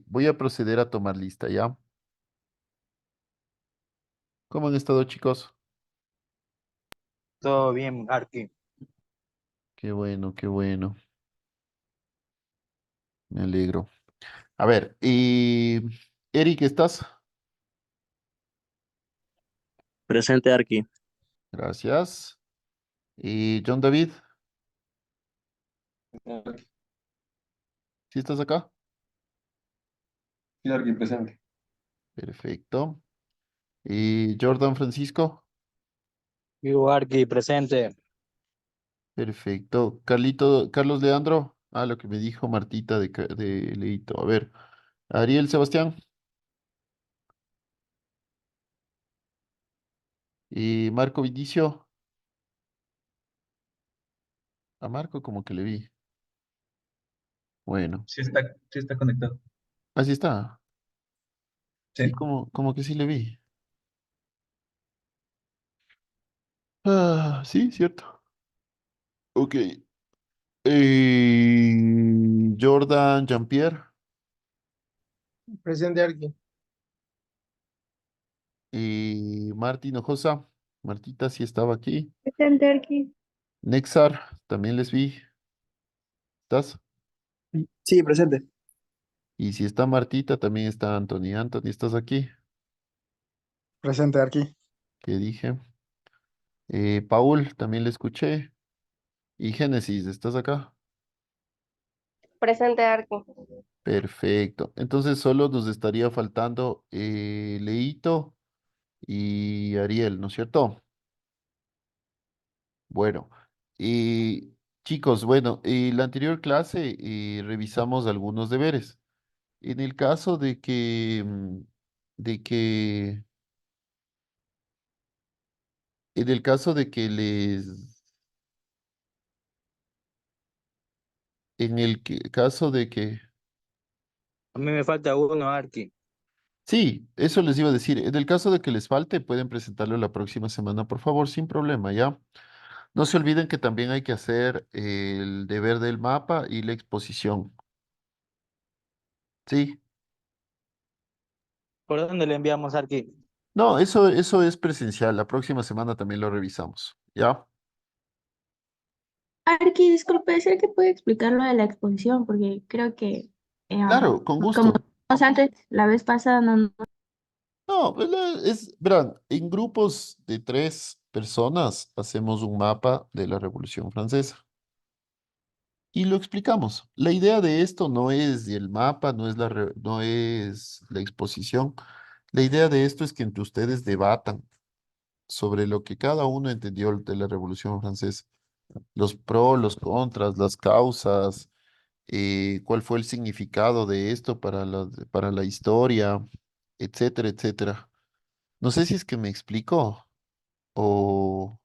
Voy a proceder a tomar lista, ¿ya? ¿Cómo han estado, chicos? Todo bien, Arqui. Qué bueno, me alegro. A ver, Eric, ¿estás? Presente, Arqui. Gracias. Y John David, ¿sí estás acá? Claro que presente. Perfecto. Y Jordan Francisco, Vivo Arqui, presente. perfecto. Carlos Leandro, lo que me dijo Martita de Leito. A ver, Ariel Sebastián y Marco Vinicio. A Marco como que le vi. Bueno, Sí está conectado. así está. Sí, Sí. como que sí le vi. Sí, cierto. Ok. Jordan Jean-Pierre Presente aquí. y Martín Ojosa. Martita sí estaba aquí. Presente aquí. Nexar, también les vi. ¿Estás? Sí, presente. Y si está Martita, también está Anthony. Anthony, ¿estás aquí? Presente aquí. ¿Qué dije? Paul, también le escuché. Y Génesis, ¿estás acá? Presente Arco. Perfecto. Entonces solo nos estaría faltando Leito y Ariel, ¿no es cierto? Bueno, y chicos, bueno, en la anterior clase revisamos algunos deberes. En el caso de que, en el caso de que caso de que, A mí me falta uno, Arqui. sí, eso les iba a decir. En el caso de que les falte, pueden presentarlo la próxima semana, por favor, sin problema, ¿ya? No se olviden que también hay que hacer el deber del mapa y la exposición. Sí. ¿Por dónde le enviamos, Arqui? No, eso es presencial. La próxima semana también lo revisamos. ¿Ya? Arqui, disculpe, ¿es el que puede explicar lo de la exposición? Porque creo que, Claro, con como gusto. dijimos antes, la vez pasada no. No, pues, verán, en grupos de 3 personas hacemos un mapa de la Revolución Francesa y lo explicamos. La idea de esto no es el mapa, no es la exposición. La idea de esto es que entre ustedes debatan sobre lo que cada uno entendió de la Revolución Francesa. Los pros, los contras, las causas, cuál fue el significado de esto para la historia, etcétera, etcétera. No sé si es que me explico o,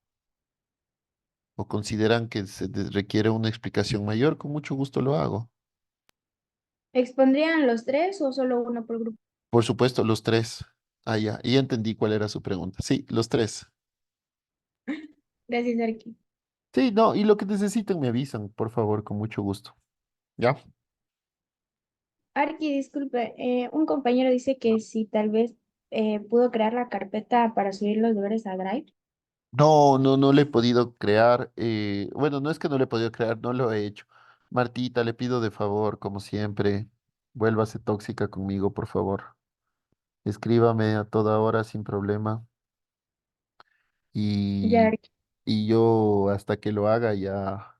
o consideran que requiere una explicación mayor, con mucho gusto lo hago. ¿Expondrían los tres o solo uno por grupo? Por supuesto, los 3. Ya, y ya entendí cuál era su pregunta. Sí, los 3. Gracias, Arqui. Sí, no, y lo que necesiten me avisan, por favor, con mucho gusto. ¿Ya? Arqui, disculpe, un compañero dice que si tal vez pudo crear la carpeta para subir los deberes a Drive. No, no le he podido crear. Bueno, no es que no le he podido crear, no lo he hecho. Martita, le pido de favor, como siempre, vuélvase tóxica conmigo, por favor. Escríbame a toda hora sin problema. Ya, Y, Arqui. y yo hasta que lo haga ya.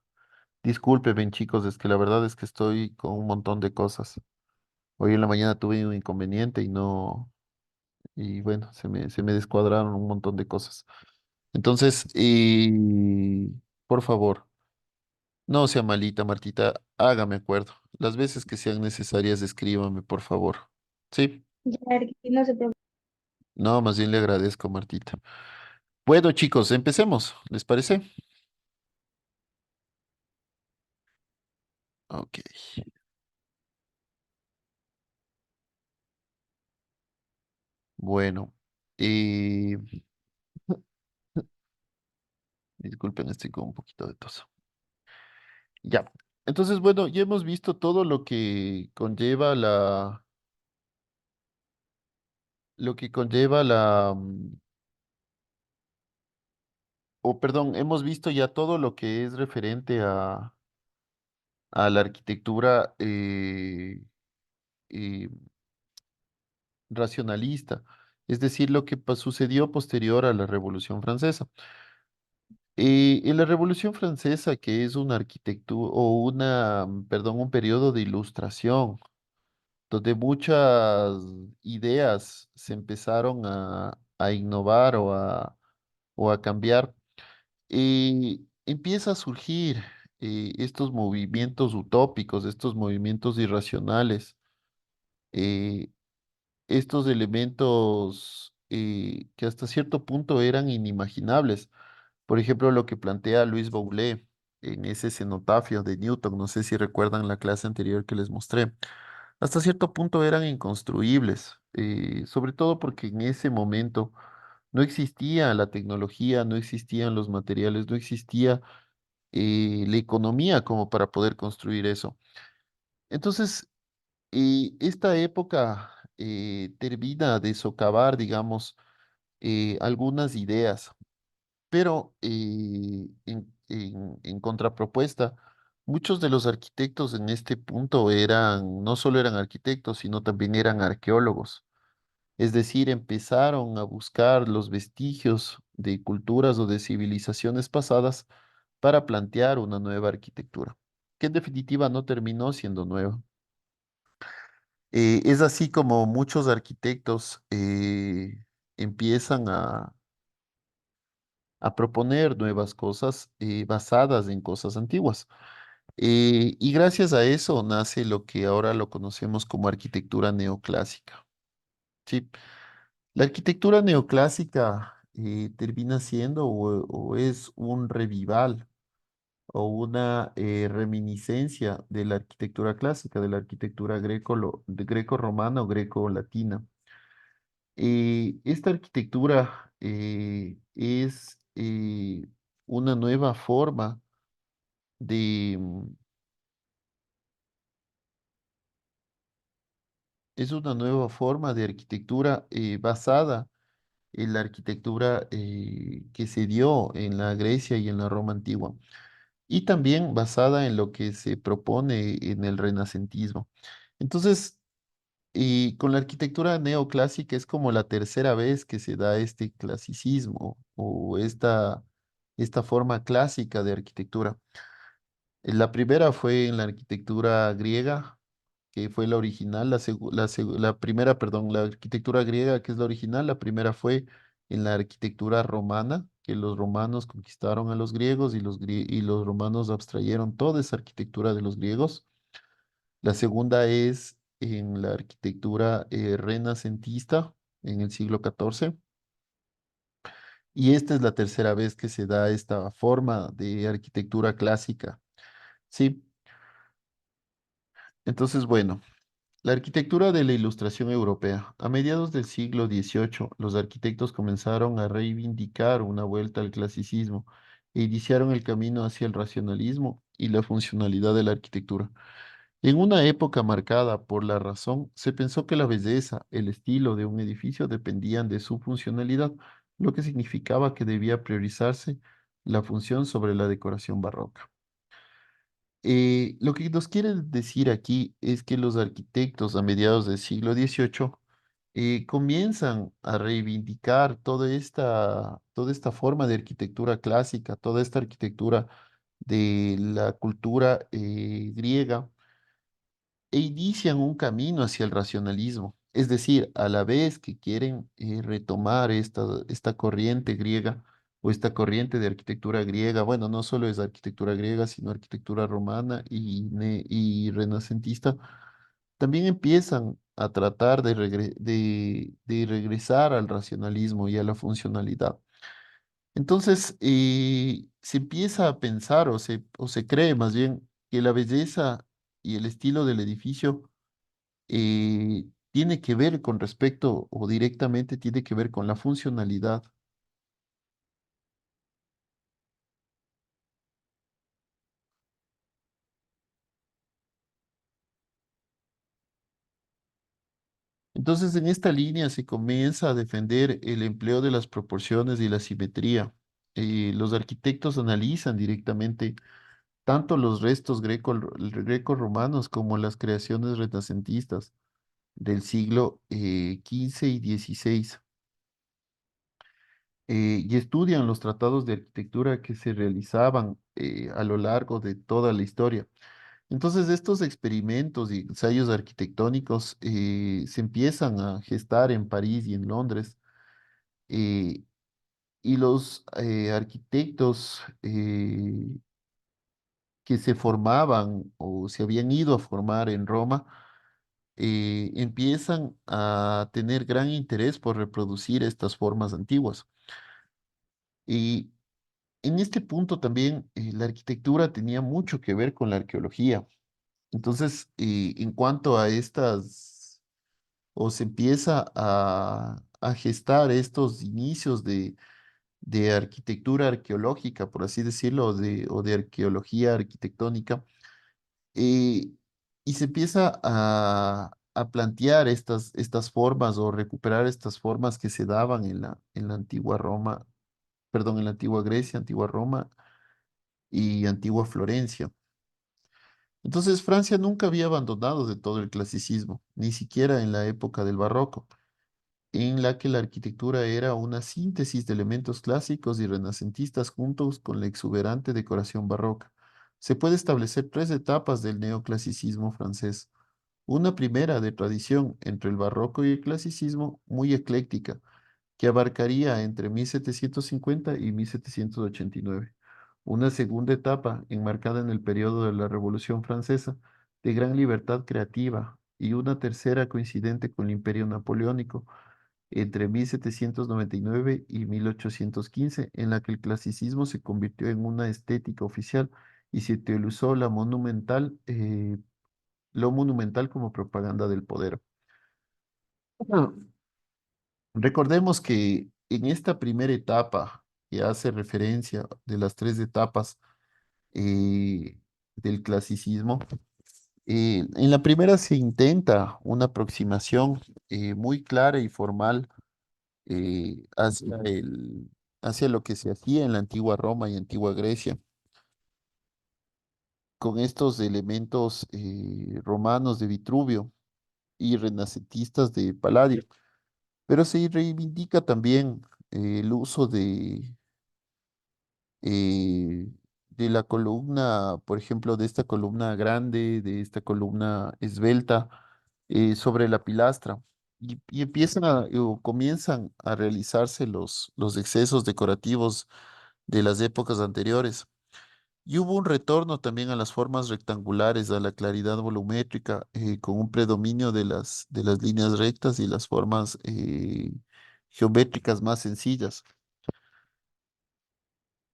Discúlpenme, chicos, es que la verdad es que estoy con un montón de cosas. Hoy en la mañana tuve un inconveniente y bueno, se me descuadraron un montón de cosas. Entonces, por favor. No sea malita, Martita, hágame acuerdo. Las veces que sean necesarias, escríbame, por favor. ¿Sí? Ya, Arqui, no se preocupe. No, más bien le agradezco, Martita. Bueno, chicos, empecemos. ¿Les parece? Ok. Bueno. eh, Disculpen, estoy con un poquito de tos. Ya. Entonces, bueno, ya hemos visto todo lo que conlleva o perdón, hemos visto ya todo lo que es referente a la arquitectura eh, racionalista, es decir, lo que sucedió posterior a la Revolución Francesa. En la Revolución Francesa, que es una arquitectura o perdón, un periodo de ilustración, donde muchas ideas se empezaron a innovar o a cambiar, empieza a surgir estos movimientos utópicos, estos movimientos irracionales, eh, estos elementos que hasta cierto punto eran inimaginables. Por ejemplo, lo que plantea Luis Boulet en ese cenotafio de Newton, no sé si recuerdan la clase anterior que les mostré, hasta cierto punto eran inconstruibles, sobre todo porque en ese momento no existía la tecnología, no existían los materiales, no existía la economía como para poder construir eso. Entonces, esta época termina de socavar, digamos, algunas ideas, pero en contrapropuesta, muchos de los arquitectos en este punto no solo eran arquitectos, sino también eran arqueólogos. Es decir, empezaron a buscar los vestigios de culturas o de civilizaciones pasadas para plantear una nueva arquitectura, que en definitiva no terminó siendo nueva. Es así como muchos arquitectos empiezan a proponer nuevas cosas basadas en cosas antiguas. Y gracias a eso nace lo que ahora lo conocemos como arquitectura neoclásica. Sí, la arquitectura neoclásica termina siendo o es un revival o una reminiscencia de la arquitectura clásica, de la arquitectura greco-romana o greco-latina. Esta arquitectura es una nueva forma de, mm, es una nueva forma de arquitectura basada en la arquitectura que se dio en la Grecia y en la Roma antigua, y también basada en lo que se propone en el renacentismo. Entonces, con la arquitectura neoclásica es como la tercera vez que se da este clasicismo o esta forma clásica de arquitectura. La primera fue en la arquitectura griega, que fue la original, la primera, perdón, la arquitectura griega, que es la original, la primera fue en la arquitectura romana, que los romanos conquistaron a los griegos y los romanos abstrayeron toda esa arquitectura de los griegos. La segunda es en la arquitectura renacentista en el siglo XIV. Y esta es la tercera vez que se da esta forma de arquitectura clásica. Sí, entonces, bueno. La arquitectura de la Ilustración europea. A mediados del siglo XVIII, los arquitectos comenzaron a reivindicar una vuelta al clasicismo e iniciaron el camino hacia el racionalismo y la funcionalidad de la arquitectura. En una época marcada por la razón, se pensó que la belleza, el estilo de un edificio dependían de su funcionalidad, lo que significaba que debía priorizarse la función sobre la decoración barroca. Lo que nos quieren decir aquí es que los arquitectos a mediados del siglo XVIII comienzan a reivindicar toda esta forma de arquitectura clásica, toda esta arquitectura de la cultura griega e inician un camino hacia el racionalismo. Es decir, a la vez que quieren retomar esta corriente griega o esta corriente de arquitectura griega, bueno, no solo es arquitectura griega, sino arquitectura romana y renacentista, también empiezan a tratar de regresar al racionalismo y a la funcionalidad. Entonces, se empieza a pensar o se cree más bien que la belleza y el estilo del edificio tiene que ver con respecto o directamente tiene que ver con la funcionalidad. Entonces, en esta línea se comienza a defender el empleo de las proporciones y la simetría. Los arquitectos analizan directamente tanto los restos greco-romanos como las creaciones renacentistas del siglo XV y XVI, y estudian los tratados de arquitectura que se realizaban a lo largo de toda la historia. Entonces, estos experimentos y ensayos arquitectónicos se empiezan a gestar en París y en Londres, eh, y los arquitectos que se formaban o se habían ido a formar en Roma empiezan a tener gran interés por reproducir estas formas antiguas. Y en este punto también la arquitectura tenía mucho que ver con la arqueología. Entonces, en cuanto a estas, o se empieza a gestar estos inicios de arquitectura arqueológica, por así decirlo, o de arqueología arquitectónica, eh, y se empieza a plantear estas formas o recuperar estas formas que se daban en la antigua Roma, perdón, en la antigua Grecia, antigua Roma y antigua Florencia. Entonces, Francia nunca había abandonado de todo el clasicismo, ni siquiera en la época del barroco, en la que la arquitectura era una síntesis de elementos clásicos y renacentistas juntos con la exuberante decoración barroca. Se puede establecer tres etapas del neoclasicismo francés. Una primera de tradición entre el barroco y el clasicismo, muy ecléctica, que abarcaría entre 1750 y 1789. Una segunda etapa, enmarcada en el periodo de la Revolución Francesa, de gran libertad creativa, y una tercera coincidente con el Imperio Napoleónico, entre 1799 y 1815, en la que el clasicismo se convirtió en una estética oficial y se utilizó lo monumental como propaganda del poder. Ah, recordemos que en esta primera etapa, que hace referencia de las tres etapas eh, del clasicismo, en la primera se intenta una aproximación muy clara y formal hacia lo que se hacía en la antigua Roma y antigua Grecia, con estos elementos romanos de Vitruvio y renacentistas de Palladio. Pero se reivindica también el uso eh, de la columna, por ejemplo, de esta columna grande, de esta columna esbelta sobre la pilastra. Y empiezan o comienzan a realizarse los excesos decorativos de las épocas anteriores. Y hubo un retorno también a las formas rectangulares, a la claridad volumétrica, con un predominio de las líneas rectas y las formas geométricas más sencillas.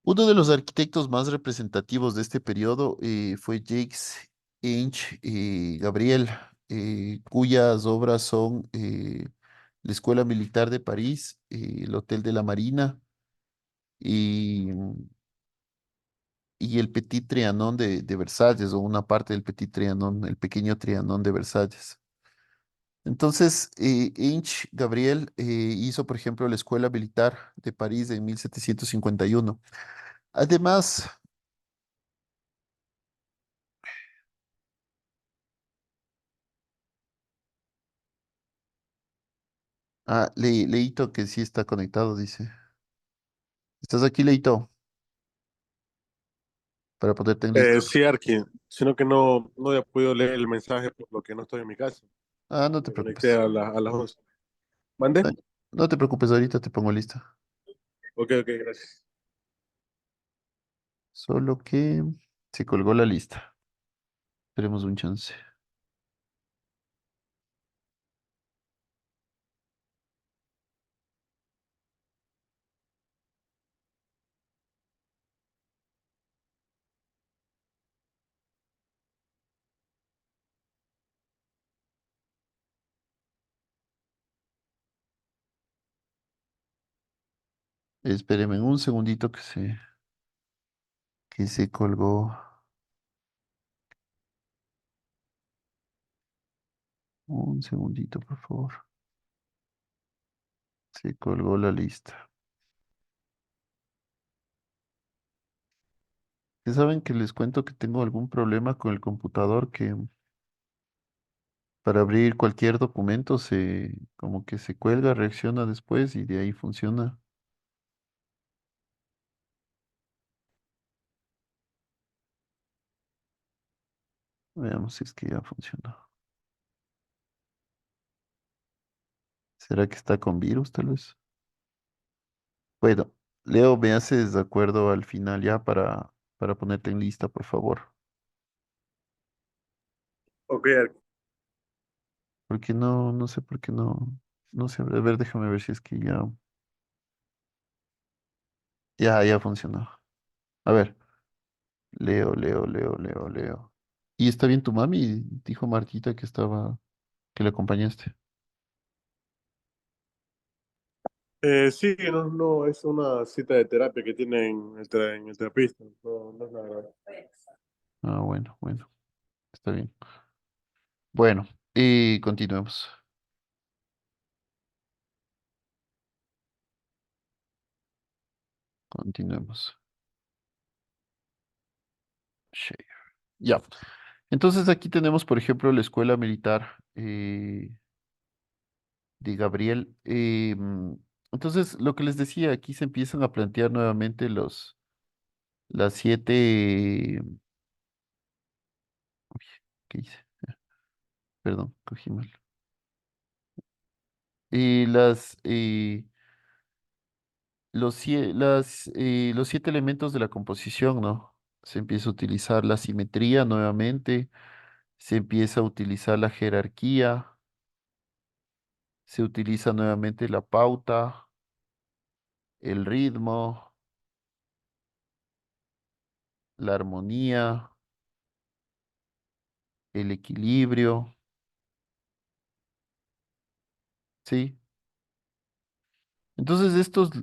Uno de los arquitectos más representativos de este periodo fue Jacques Inch Gabriel, cuyas obras son la Escuela Militar de París, el Hotel de la Marina y, y el Petit Trianon de Versalles, o una parte del Petit Trianon, el pequeño Trianon de Versalles. Entonces, Inch Gabriel hizo, por ejemplo, la Escuela Militar de París en 1751. Además, Leito, que sí está conectado, dice. ¿Estás aquí, Leito? Para ponerte en lista. Sí, Arki, sino que no había podido leer el mensaje por lo que no estoy en mi casa. Ah, no te Me conecté preocupes. a las 11. ¿Mande? No, no te preocupes, ahorita te pongo lista. Ok, gracias. Solo que se colgó la lista. Tenemos un chance. Espéreme un segundito que se colgó. Un segundito, por favor. Se colgó la lista. Ya saben que les cuento que tengo algún problema con el computador que para abrir cualquier documento se como que se cuelga, reacciona después y de ahí funciona. Veamos si es que ya funcionó. ¿Será que está con virus, tal vez? Bueno, Leo, me haces de acuerdo al final ya para ponerte en lista, por favor. Ok, Arqui. Porque no sé por qué no sé. A ver, déjame ver si es que ya funcionó. A ver, Leo. ¿Y está bien tu mami? Dijo Martita que le acompañaste. Sí, no, es una cita de terapia que tienen en el terapista. No es nada grave. Ah, bueno, está bien. Bueno, y continuemos. Continuemos. Share. Ya. Entonces aquí tenemos, por ejemplo, la escuela militar de Gabriel. Entonces, lo que les decía, aquí se empiezan a plantear nuevamente las siete. ¿Qué hice? Perdón, cogí mal. Y los siete elementos de la composición, ¿no? Se empieza a utilizar la simetría nuevamente, se empieza a utilizar la jerarquía, se utiliza nuevamente la pauta, el ritmo, la armonía, el equilibrio, ¿sí? Entonces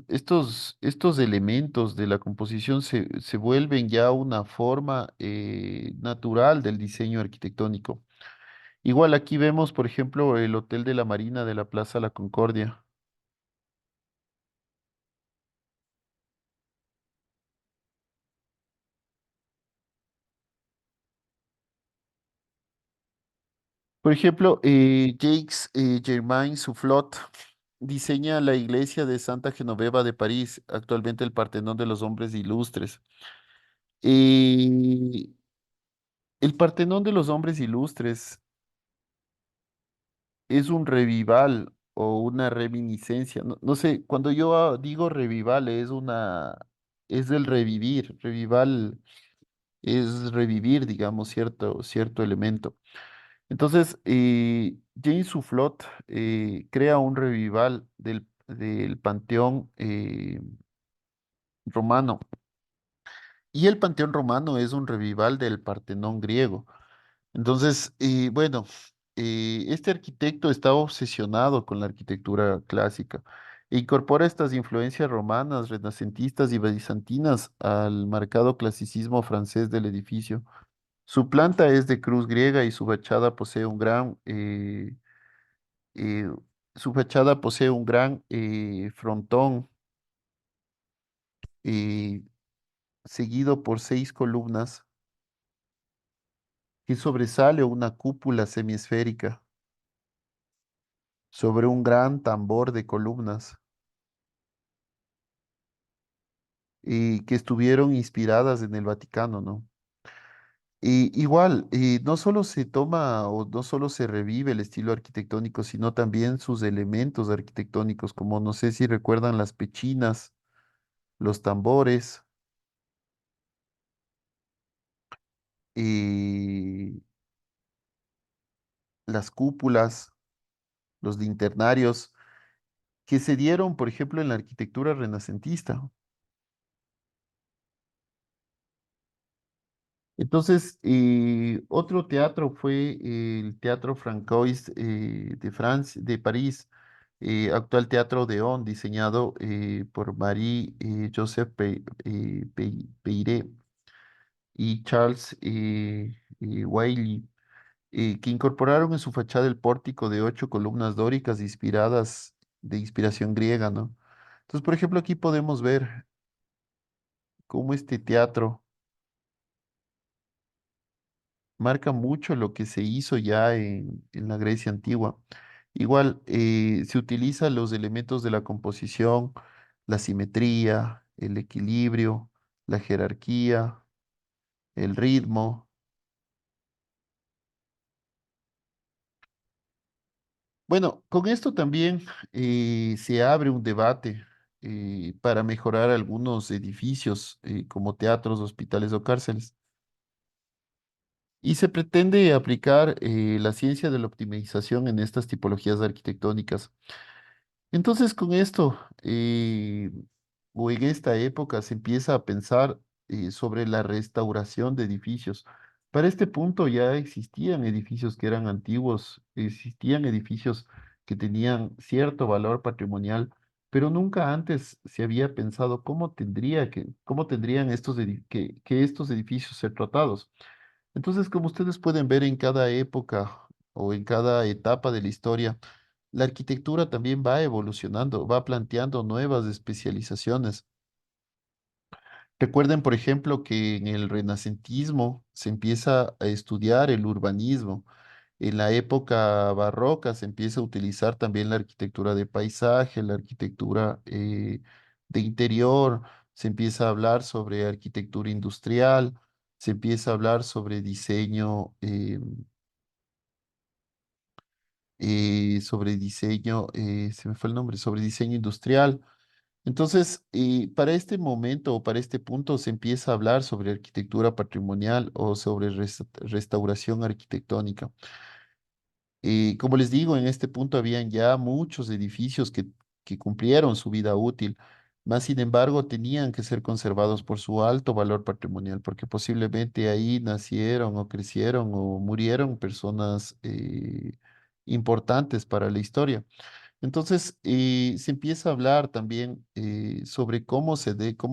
estos elementos de la composición se vuelven ya una forma natural del diseño arquitectónico. Igual aquí vemos, por ejemplo, el Hotel de la Marina de la Plaza La Concordia. Por ejemplo, Jacques Germain Soufflot diseña la iglesia de Santa Genoveva de París, actualmente el Partenón de los Hombres Ilustres. Y el Partenón de los Hombres Ilustres es un revival o una reminiscencia. No sé, cuando yo digo revival es el revivir. Revival es revivir, digamos, cierto elemento. Entonces, James Soufflot crea un revival del panteón romano. Y el panteón romano es un revival del Partenón griego. Entonces, bueno, este arquitecto está obsesionado con la arquitectura clásica e incorpora estas influencias romanas, renacentistas y bizantinas al marcado clasicismo francés del edificio. Su planta es de cruz griega y eh, su fachada posee un gran frontón eh, seguido por seis columnas que sobresale una cúpula semiesférica sobre un gran tambor de columnas y que estuvieron inspiradas en el Vaticano, ¿no? Y igual, no solo se toma o no solo se revive el estilo arquitectónico, sino también sus elementos arquitectónicos, como no sé si recuerdan las pechinas, los tambores y las cúpulas, los linternarios, que se dieron, por ejemplo, en la arquitectura renacentista. Entonces, otro teatro fue el Teatro Francois de Francia, de París, actual Teatro Odeon, diseñado por Marie-Joseph Peyret y Charles Wiley, que incorporaron en su fachada el pórtico de ocho columnas dóricas inspiradas de inspiración griega, ¿no? Entonces, por ejemplo, aquí podemos ver cómo este teatro marca mucho lo que se hizo ya en la Grecia antigua. Igual, se utilizan los elementos de la composición, la simetría, el equilibrio, la jerarquía, el ritmo. Bueno, con esto también se abre un debate para mejorar algunos edificios como teatros, hospitales o cárceles. Y se pretende aplicar la ciencia de la optimización en estas tipologías arquitectónicas. Entonces, con esto, o en esta época, se empieza a pensar sobre la restauración de edificios. Para este punto ya existían edificios que eran antiguos, existían edificios que tenían cierto valor patrimonial, pero nunca antes se había pensado cómo tendrían que estos edificios ser tratados. Entonces, como ustedes pueden ver en cada época o en cada etapa de la historia, la arquitectura también va evolucionando, va planteando nuevas especializaciones. Recuerden, por ejemplo, que en el renacentismo se empieza a estudiar el urbanismo. En la época barroca se empieza a utilizar también la arquitectura de paisaje, la arquitectura de interior, se empieza a hablar sobre arquitectura industrial, se empieza a hablar sobre diseño, se me fue el nombre, sobre diseño industrial. Entonces, para este momento o para este punto se empieza a hablar sobre arquitectura patrimonial o sobre restauración arquitectónica. Como les digo, en este punto habían ya muchos edificios que cumplieron su vida útil, más sin embargo tenían que ser conservados por su alto valor patrimonial, porque posiblemente ahí nacieron o crecieron o murieron personas importantes para la historia. Entonces, se empieza a hablar también sobre cómo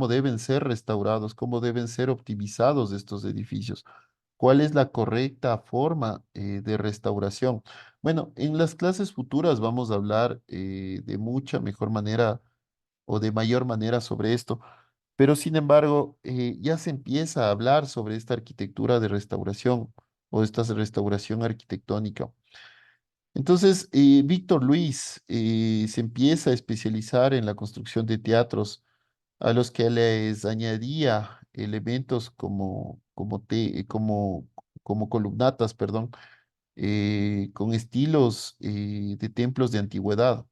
deben ser restaurados, cómo deben ser optimizados estos edificios, cuál es la correcta forma de restauración. Bueno, en las clases futuras vamos a hablar de mucha mejor manera o de mayor manera sobre esto, pero sin embargo, ya se empieza a hablar sobre esta arquitectura de restauración o esta restauración arquitectónica. Entonces, Víctor Luis se empieza a especializar en la construcción de teatros a los que les añadía elementos como columnatas, perdón, con estilos de templos de antigüedad.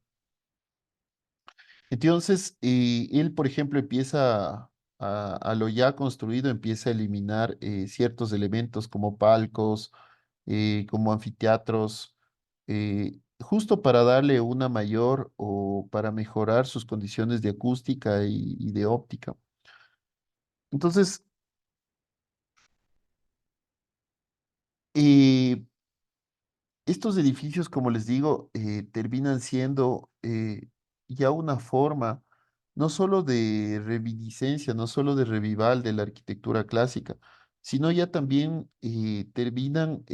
Entonces, él, por ejemplo, empieza a lo ya construido, empieza a eliminar ciertos elementos como palcos, como anfiteatros, justo para darle una mayor o para mejorar sus condiciones de acústica y de óptica. Entonces, eh, estos edificios, como les digo, terminan siendo ya una forma no solo de reminiscencia, no solo de revival de la arquitectura clásica, sino ya también terminan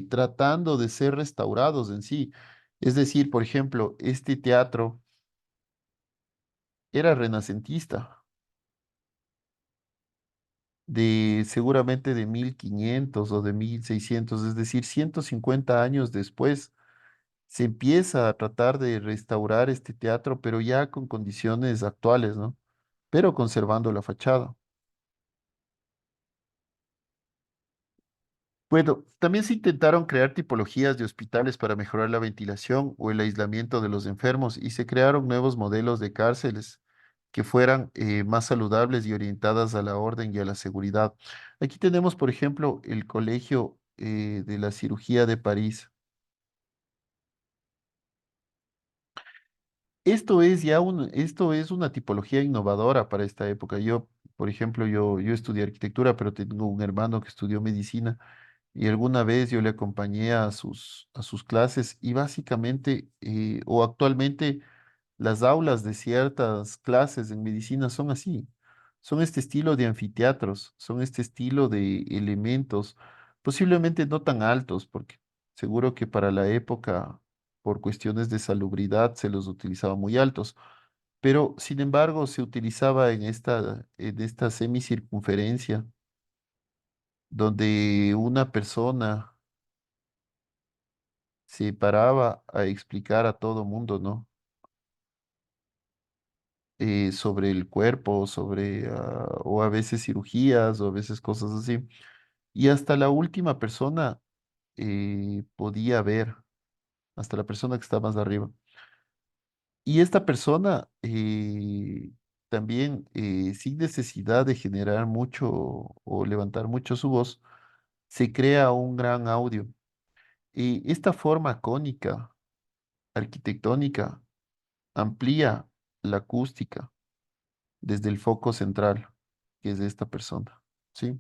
tratando de ser restaurados en sí. Es decir, por ejemplo, este teatro era renacentista, de seguramente de 1500 o de 1600, es decir, 150 años después se empieza a tratar de restaurar este teatro, pero ya con condiciones actuales, ¿no? Pero conservando la fachada. Bueno, también se intentaron crear tipologías de hospitales para mejorar la ventilación o el aislamiento de los enfermos y se crearon nuevos modelos de cárceles que fueran más saludables y orientadas a la orden y a la seguridad. Aquí tenemos, por ejemplo, el Colegio de la Cirugía de París. Esto es una tipología innovadora para esta época. Yo, por ejemplo, yo estudié arquitectura, pero tengo un hermano que estudió medicina y alguna vez yo le acompañé a sus clases y básicamente, o actualmente, las aulas de ciertas clases en medicina son así. Son este estilo de anfiteatros, son este estilo de elementos, posiblemente no tan altos, porque seguro que para la época por cuestiones de salubridad se los utilizaba muy altos. Pero, sin embargo, se utilizaba en esta semicircunferencia, donde una persona se paraba a explicar a todo mundo, ¿no? Sobre el cuerpo, o a veces cirugías, o a veces cosas así. Y hasta la última persona podía ver, hasta la persona que está más arriba. Y esta persona también, sin necesidad de generar mucho o levantar mucho su voz, se crea un gran audio. Y esta forma cónica, arquitectónica, amplía la acústica desde el foco central, que es de esta persona. ¿Sí?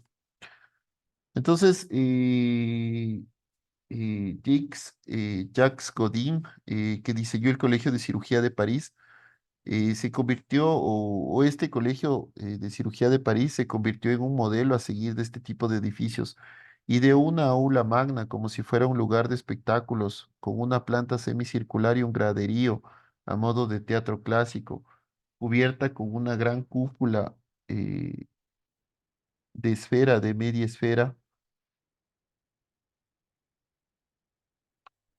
Entonces, Jacques Godin, que diseñó el Colegio de Cirugía de París, se convirtió, o este Colegio de Cirugía de París se convirtió en un modelo a seguir de este tipo de edificios y de una aula magna, como si fuera un lugar de espectáculos, con una planta semicircular y un graderío a modo de teatro clásico, cubierta con una gran cúpula eh, de esfera, de media esfera,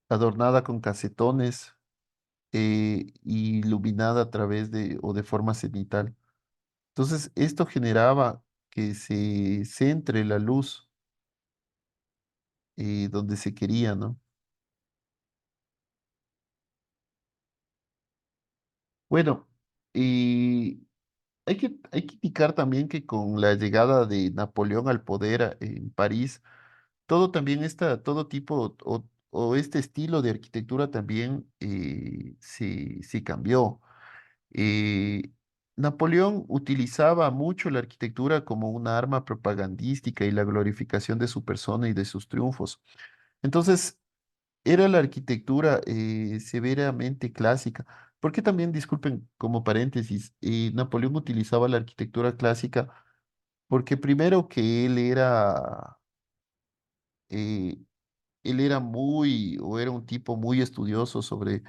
adornada con casetones iluminada a través de o de forma cenital. Entonces, esto generaba que se centre la luz donde se quería, ¿no? Bueno, y hay que indicar también que con la llegada de Napoleón al poder en París, todo también todo tipo o este estilo de arquitectura también se cambió. Eh, Napoleón utilizaba mucho la arquitectura como una arma propagandística y la glorificación de su persona y de sus triunfos. Entonces, era la arquitectura severamente clásica. Porque también, disculpen, como paréntesis, Napoleón utilizaba la arquitectura clásica porque primero que eh, él era o era un tipo muy estudioso sobre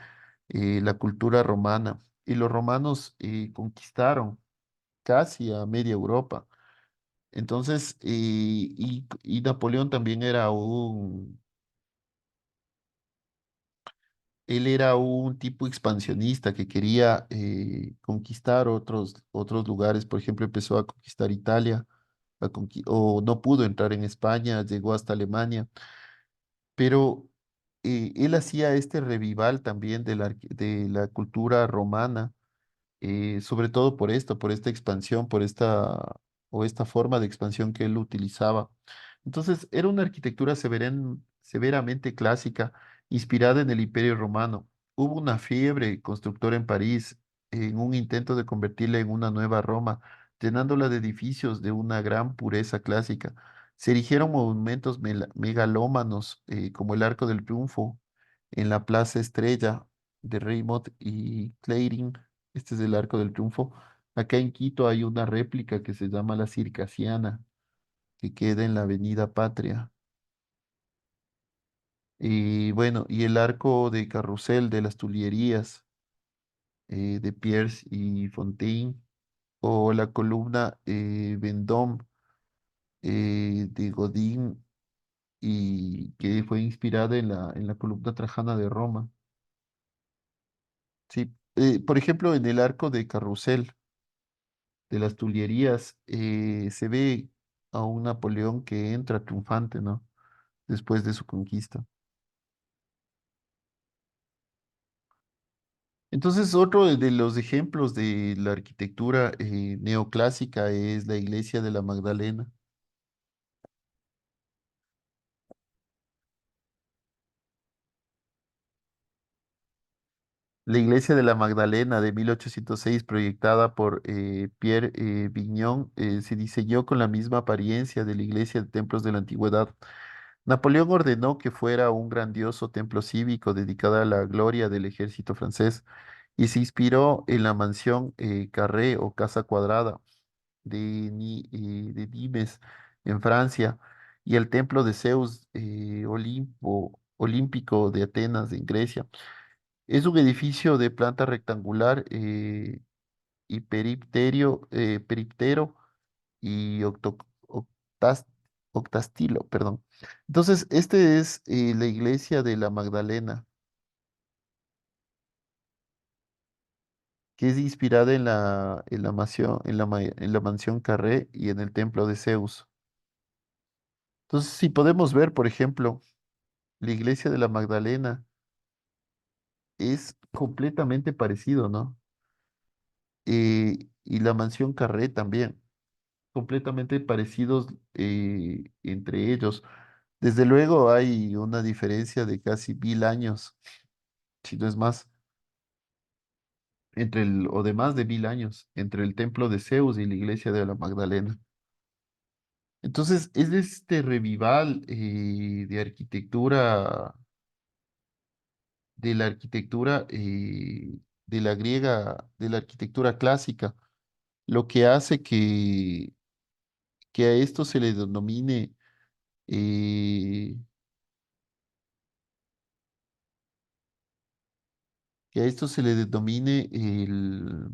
la cultura romana. Y los romanos conquistaron casi a media Europa. Entonces, y Napoleón también él era un tipo expansionista que quería conquistar otros lugares. Por ejemplo, empezó a conquistar Italia, o no pudo entrar en España, llegó hasta Alemania, pero él hacía este revival también de la cultura romana sobre todo por esto, por esta expansión, o esta forma de expansión que él utilizaba. Entonces, era una arquitectura severamente clásica, inspirada en el Imperio Romano. Hubo una fiebre constructora en París en un intento de convertirla en una nueva Roma, llenándola de edificios de una gran pureza clásica. Se erigieron monumentos megalómanos como el Arco del Triunfo en la Plaza Estrella de Raymond y Clayton. Este es el Arco del Triunfo. Acá en Quito hay una réplica que se llama la Circasiana, que queda en la Avenida Patria. Y bueno, y el Arco de Carrusel de las Tullerías de Pierce y Fontaine, o la columna Vendôme de Godin, y que fue inspirada en la columna Trajana de Roma. Sí, por ejemplo, en el Arco de Carrusel de las Tullerías, se ve a un Napoleón que entra triunfante, ¿no? Después de su conquista. Entonces, otro de los ejemplos de la arquitectura neoclásica es la iglesia de la Magdalena. La iglesia de la Magdalena de 1806, proyectada por Pierre Vignon, se diseñó con la misma apariencia de la iglesia de templos de la antigüedad. Napoleón ordenó que fuera un grandioso templo cívico dedicado a la gloria del ejército francés y se inspiró en la mansión Carré o Casa Cuadrada de Nimes en Francia y el templo de Zeus olímpico de Atenas en Grecia. Es un edificio de planta rectangular y periptero y octastilo, perdón. Entonces, este es la iglesia de la Magdalena, que es inspirada en la mansión Carré y en el templo de Zeus. Entonces, si podemos ver, por ejemplo, la iglesia de la Magdalena es completamente parecido, ¿no? Y la mansión Carré también, completamente parecidos entre ellos. Desde luego hay una diferencia de casi 1000 años, si no es más, o de más de 1000 años, entre el templo de Zeus y la iglesia de la Magdalena. Entonces, es de este revival de arquitectura, de la arquitectura de la griega, de la arquitectura clásica, lo que hace que a esto se le denomine, eh, que a esto se le denomine el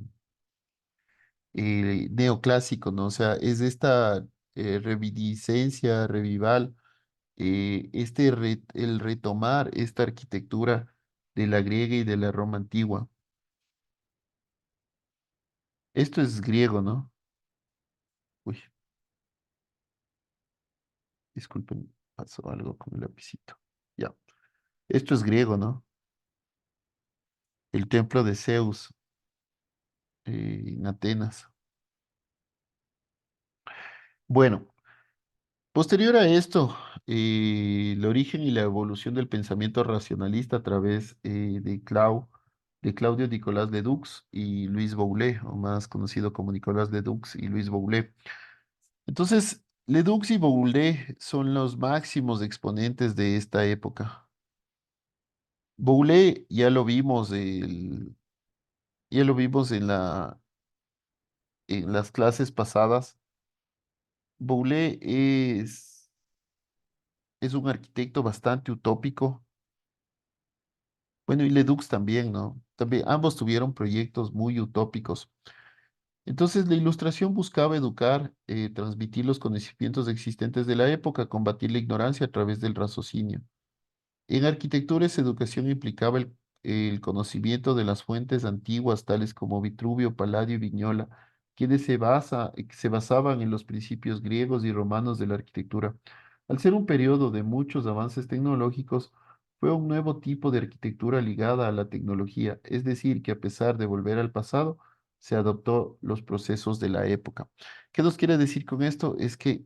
neoclásico, ¿no? O sea, es esta reviviscencia, revival, el retomar esta arquitectura de la griega y de la Roma antigua. Esto es griego, ¿no? Uy, disculpen, pasó algo con el lapicito. Ya, esto es griego, ¿no? El templo de Zeus en Atenas. Bueno, posterior a esto, el origen y la evolución del pensamiento racionalista a través de Claudio Nicolás Ledux y Luis Boulet, o más conocido como Nicolás Ledux y Luis Boulet. Entonces, Ledux y Boulet son los máximos exponentes de esta época. Boulet ya lo vimos en las clases pasadas. Boulet es un arquitecto bastante utópico. Bueno, y Ledux también, ¿no? También ambos tuvieron proyectos muy utópicos. Entonces, la ilustración buscaba educar, transmitir los conocimientos existentes de la época, combatir la ignorancia a través del raciocinio. En arquitectura, esa educación implicaba el conocimiento de las fuentes antiguas, tales como Vitruvio, Palladio y Vignola, quienes se basaban en los principios griegos y romanos de la arquitectura. Al ser un periodo de muchos avances tecnológicos, fue un nuevo tipo de arquitectura ligada a la tecnología, es decir, que a pesar de volver al pasado, se adoptó los procesos de la época. ¿Qué nos quiere decir con esto? Es que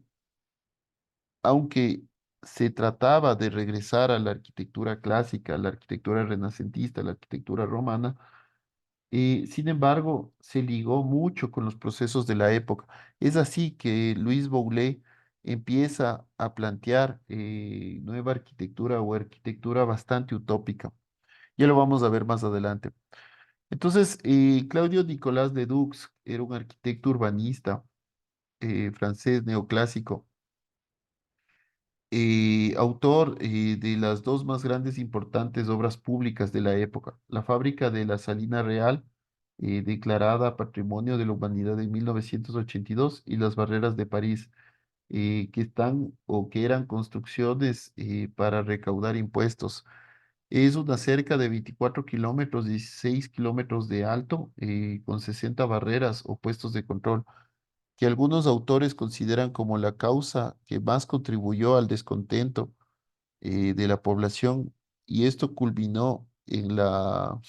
aunque se trataba de regresar a la arquitectura clásica, a la arquitectura renacentista, a la arquitectura romana, sin embargo, se ligó mucho con los procesos de la época. Es así que Luis Boulet empieza a plantear nueva arquitectura o arquitectura bastante utópica. Ya lo vamos a ver más adelante. Entonces, Claudio Nicolás de Dux era un arquitecto urbanista francés neoclásico, autor de las dos más grandes e importantes obras públicas de la época, la fábrica de la Salina Real, declarada Patrimonio de la Humanidad en 1982, y las barreras de París, que están o que eran construcciones para recaudar impuestos. Es una cerca de 24 kilómetros, 16 kilómetros de alto, con 60 barreras o puestos de control que algunos autores consideran como la causa que más contribuyó al descontento de la población, y esto culminó en la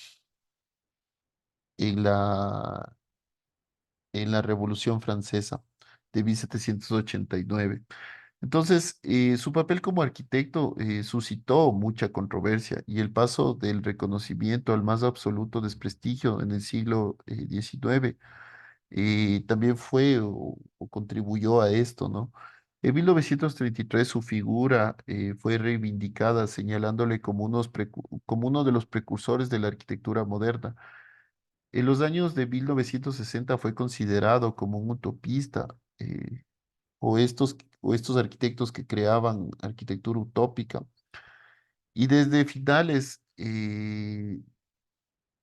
Revolución Francesa de 1789. Entonces, su papel como arquitecto suscitó mucha controversia y el paso del reconocimiento al más absoluto desprestigio en el siglo XIX también fue o contribuyó a esto, ¿no? En 1933 su figura fue reivindicada, señalándole como, como uno de los precursores de la arquitectura moderna. En los años de 1960 fue considerado como un utopista, o estos arquitectos que creaban arquitectura utópica. Y desde finales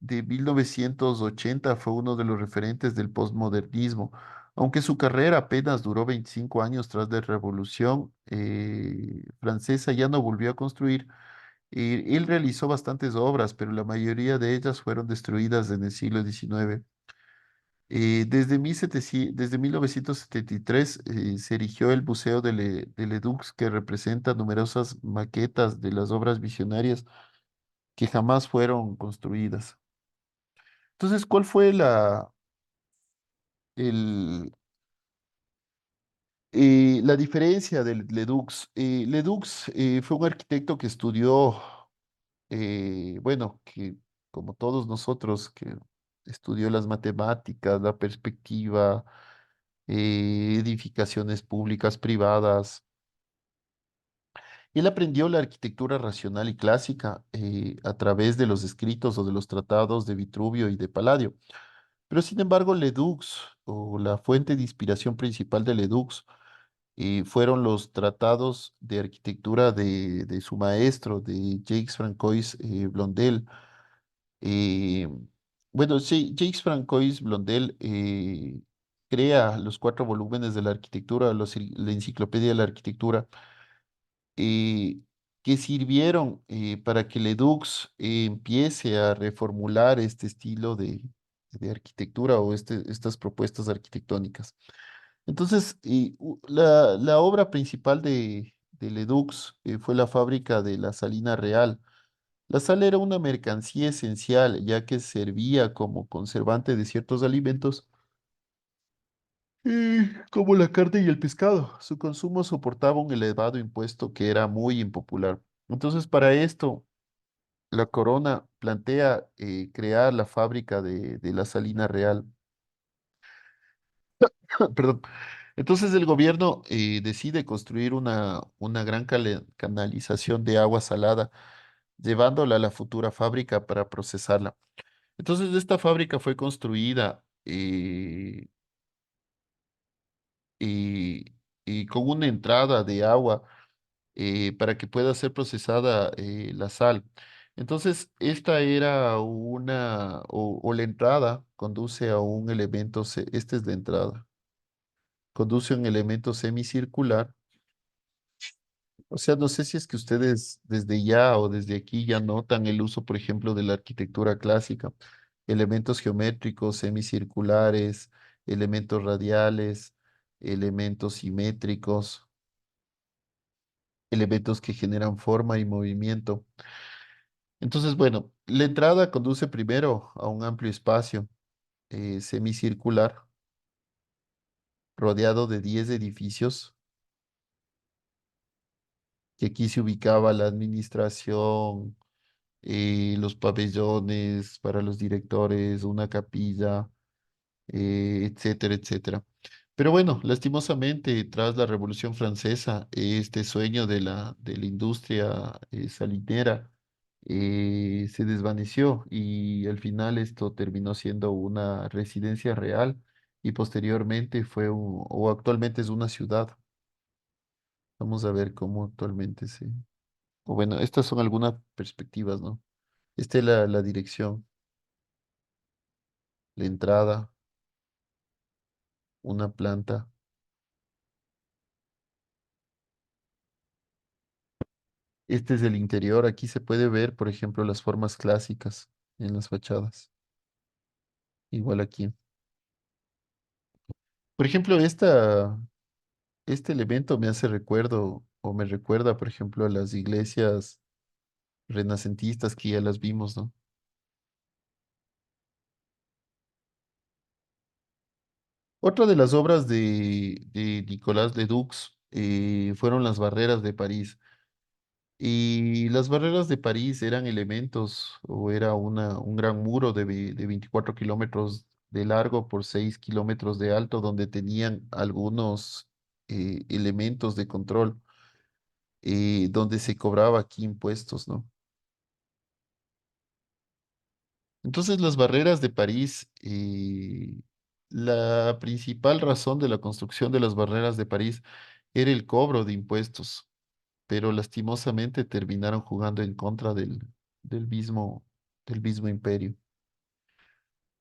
de 1980 fue uno de los referentes del postmodernismo. Aunque su carrera apenas duró 25 años tras la Revolución Francesa, ya no volvió a construir. Él realizó bastantes obras, pero la mayoría de ellas fueron destruidas en el siglo XIX. Desde 1973 se erigió el Museo de Ledux, que representa numerosas maquetas de las obras visionarias que jamás fueron construidas. Entonces, ¿cuál fue el, la diferencia del Ledux? Ledux fue un arquitecto que estudió, bueno, que como todos nosotros, que estudió las matemáticas, la perspectiva, edificaciones públicas, privadas. Él aprendió la arquitectura racional y clásica a través de los escritos o de los tratados de Vitruvio y de Palladio. Pero sin embargo, Ledux, o la fuente de inspiración principal de Ledux, fueron los tratados de arquitectura de su maestro, de Jacques-François Blondel. Eh, bueno, sí, Jacques-François Blondel crea los 4 volúmenes de la arquitectura, la enciclopedia de la arquitectura, eh, que sirvieron para que Ledux empiece a reformular este estilo de arquitectura o estas propuestas arquitectónicas. Entonces, la obra principal de Ledux fue la fábrica de la Salina Real. La sal era una mercancía esencial, ya que servía como conservante de ciertos alimentos, como la carne y el pescado. Su consumo soportaba un elevado impuesto que era muy impopular. Entonces, para esto, la corona plantea crear la fábrica de la Salina Real. Perdón. Entonces, el gobierno decide construir una gran canalización de agua salada, llevándola a la futura fábrica para procesarla. Entonces, esta fábrica fue construida y, y con una entrada de agua para que pueda ser procesada la sal. Entonces, esta era o la entrada conduce a un elemento, esta es la entrada, conduce a un elemento semicircular. O sea, no sé si es que ustedes desde ya o desde aquí ya notan el uso, por ejemplo, de la arquitectura clásica, elementos geométricos, semicirculares, elementos radiales, elementos simétricos, elementos que generan forma y movimiento. Entonces, bueno, la entrada conduce primero a un amplio espacio semicircular rodeado de 10 edificios, que aquí se ubicaba la administración, los pabellones para los directores, una capilla, etcétera, etcétera. Pero bueno, lastimosamente, tras la Revolución Francesa, este sueño de la industria salinera se desvaneció y al final esto terminó siendo una residencia real y posteriormente o actualmente es una ciudad. Vamos a ver cómo actualmente o bueno, estas son algunas perspectivas, ¿no? Esta es la dirección, la entrada, una planta. Este es el interior. Aquí se puede ver, por ejemplo, las formas clásicas en las fachadas. Igual aquí. Por ejemplo, este elemento me hace recuerdo o me recuerda, por ejemplo, a las iglesias renacentistas que ya las vimos, ¿no? Otra de las obras de Nicolas Ledux fueron las barreras de París. Y las barreras de París eran elementos o era un gran muro de 24 kilómetros de largo por 6 kilómetros de alto, donde tenían algunos elementos de control, donde se cobraba aquí impuestos, ¿no? Entonces las barreras de París, la principal razón de la construcción de las barreras de París era el cobro de impuestos, pero lastimosamente terminaron jugando en contra del mismo imperio.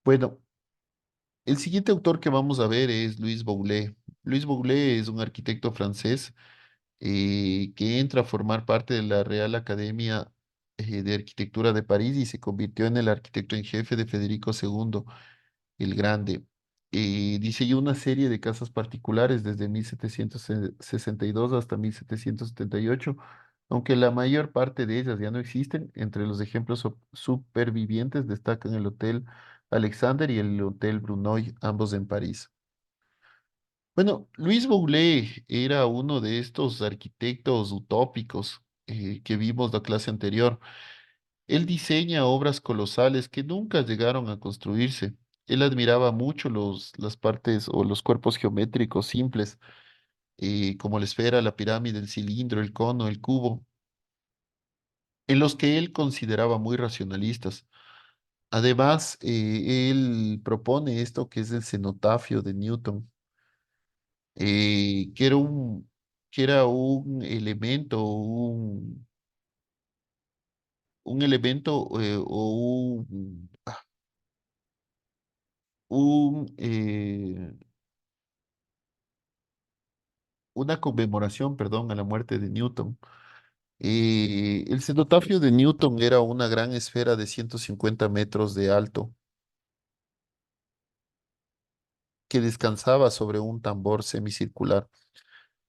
Bueno, el siguiente autor que vamos a ver es Louis Boullé. Louis Boullé es un arquitecto francés que entra a formar parte de la Real Academia de Arquitectura de París y se convirtió en el arquitecto en jefe de Federico II el Grande. Diseñó una serie de casas particulares desde 1762 hasta 1778, aunque la mayor parte de ellas ya no existen. Entre los ejemplos supervivientes destacan el Hotel Alexander y el Hotel Brunoy, ambos en París. Bueno, Luis Boulé era uno de estos arquitectos utópicos que vimos la clase anterior. Él diseña obras colosales que nunca llegaron a construirse. Él admiraba mucho las partes o los cuerpos geométricos simples, como la esfera, la pirámide, el cilindro, el cono, el cubo, en los que él consideraba muy racionalistas. Además, él propone esto que es el cenotafio de Newton, que era que era un elemento o una conmemoración, perdón, a la muerte de Newton. El cenotafio de Newton era una gran esfera de 150 metros de alto que descansaba sobre un tambor semicircular.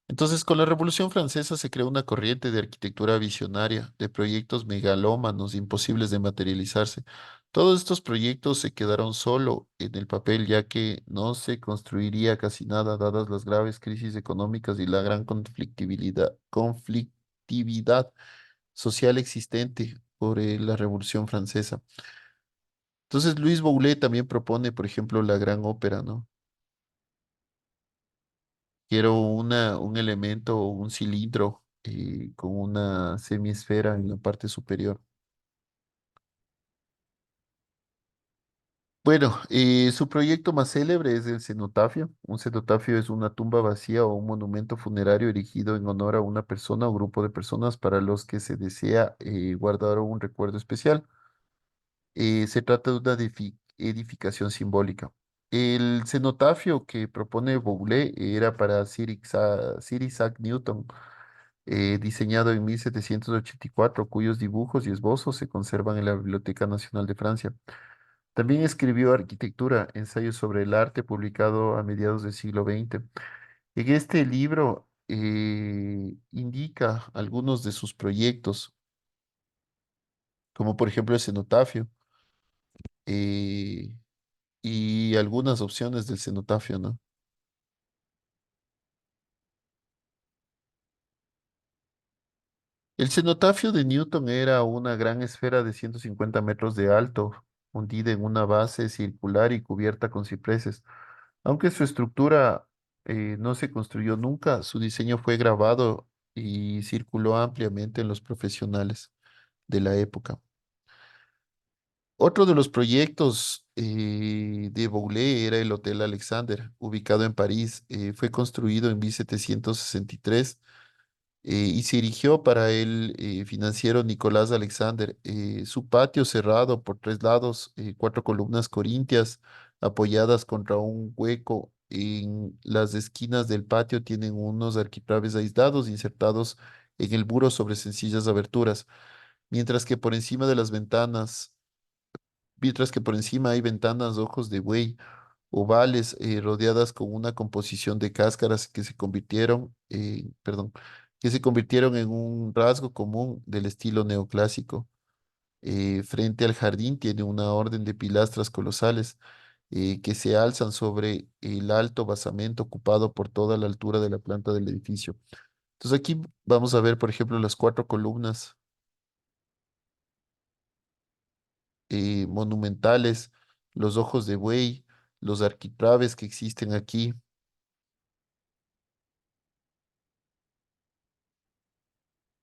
Entonces, con la Revolución Francesa se creó una corriente de arquitectura visionaria, de proyectos megalómanos imposibles de materializarse. Todos estos proyectos se quedaron solo en el papel, ya que no se construiría casi nada, dadas las graves crisis económicas y la gran conflictividad social existente por la Revolución Francesa. Entonces, Luis Boulet también propone, por ejemplo, la gran ópera, ¿no? Quiero un elemento, un cilindro con una semiesfera en la parte superior. Bueno, su proyecto más célebre es el cenotafio. Un cenotafio es una tumba vacía o un monumento funerario erigido en honor a una persona o grupo de personas para los que se desea guardar un recuerdo especial. Se trata de una edificación simbólica. El cenotafio que propone Boulez era para Sir Isaac Newton, diseñado en 1784, cuyos dibujos y esbozos se conservan en la Biblioteca Nacional de Francia. También escribió Arquitectura, ensayos sobre el arte, publicado a mediados del siglo XX. En este libro indica algunos de sus proyectos, como por ejemplo el cenotafio, eh, y algunas opciones del cenotafio, ¿no? El cenotafio de Newton era una gran esfera de 150 metros de alto, hundida en una base circular y cubierta con cipreses. Aunque su estructura no se construyó nunca, su diseño fue grabado y circuló ampliamente en los profesionales de la época. Otro de los proyectos de Boulez era el Hotel Alexander, ubicado en París. Fue construido en 1763 y se erigió para el financiero Nicolás Alexander. Su patio cerrado por tres lados, cuatro columnas corintias apoyadas contra un hueco en las esquinas del patio tienen unos arquitrabes aislados insertados en el muro sobre sencillas aberturas, mientras que por encima de las ventanas, mientras que por encima hay ventanas de ojos de buey ovales rodeadas con una composición de cáscaras que se que se convirtieron en un rasgo común del estilo neoclásico. Frente al jardín tiene una orden de pilastras colosales que se alzan sobre el alto basamento ocupado por toda la altura de la planta del edificio. Entonces aquí vamos a ver, por ejemplo, las cuatro columnas monumentales, los ojos de buey, los arquitraves que existen aquí.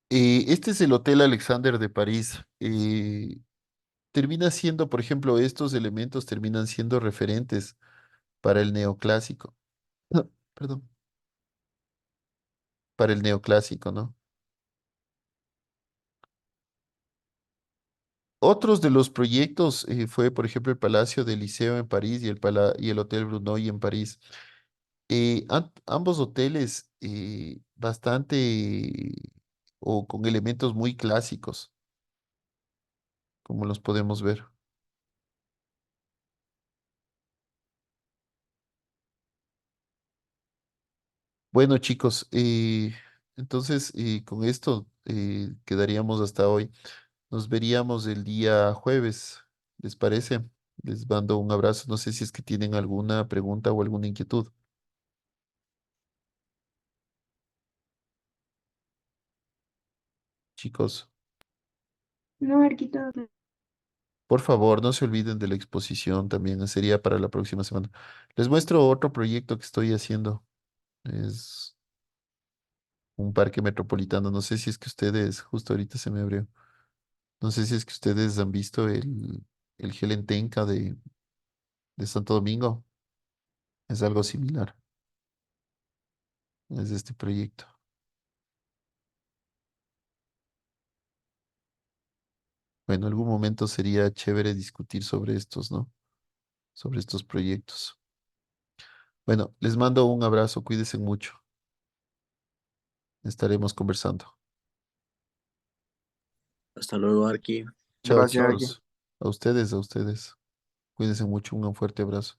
Este es el Hotel Alexander de París. Termina siendo, por ejemplo, estos elementos terminan siendo referentes para el neoclásico. No, perdón, para el neoclásico, ¿no? Otros de los proyectos fue, por ejemplo, el Palacio del Liceo en París y el Hotel Brunoy en París. Ambos hoteles bastante o con elementos muy clásicos, como los podemos ver. Bueno, chicos, entonces con esto quedaríamos hasta hoy. Nos veríamos el día jueves, ¿les parece? Les mando un abrazo. No sé si es que tienen alguna pregunta o alguna inquietud. Chicos, No, Arqui, todo bien. por favor, no se olviden de la exposición también. Sería para la próxima semana. Les muestro otro proyecto que estoy haciendo. Es un parque metropolitano. No sé si es que ustedes, justo ahorita se me abrió. No sé si es que ustedes han visto el Gelentenca de Santo Domingo. Es algo similar. Es este proyecto. Bueno, en algún momento sería chévere discutir sobre estos, ¿no? Sobre estos proyectos. Bueno, les mando un abrazo, cuídense mucho. Estaremos conversando. Hasta luego, Arqui. Chao, Gracias, Arqui. chao. A ustedes, a ustedes. Cuídense mucho, un fuerte abrazo.